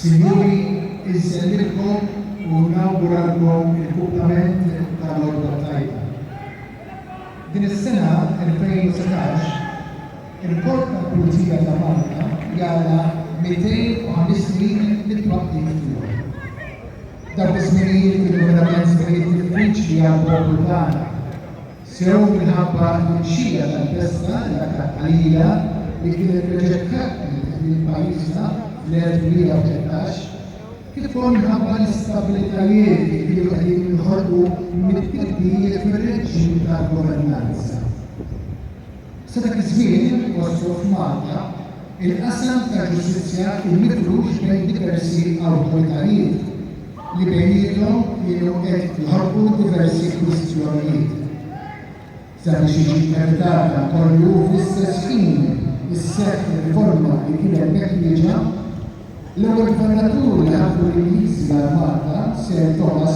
Signori, insellilkom u nawguralkom il-kumplament tal-Orda Tajba. Din is-sena 2016 il-Korp tal-Pulizija ta' Malta jara 250 titwaqqiq tiegħu. Dak iż-żminijiet kienu verament żminijiet diffiċli għall-poplu tagħna. Sew minħabba l-mxija tal-pesta l-qalila li kienet reġekkatni mill-pajjiżna fl-2013 kif ukoll minħabba l-istabilitajiet li kienu qegħdin jinħolqu mit-tibdiliet fir-reġim tal-governanza. Sa dak iż-żmien waslu f'Malta il-qasam tal-ġustizzja kien mifrux bejn diversi awtoritajiet li bejniethom kienu qed jħolqu diversi kwistjonijiet. Sabiex jiġi evitata kollu fl-istess ħin is-seħħ riforma li kien hemm meħtieġa, l-ewwel gvernatur li ħaddu l-Ingliżi għal Malta, Sir Thomas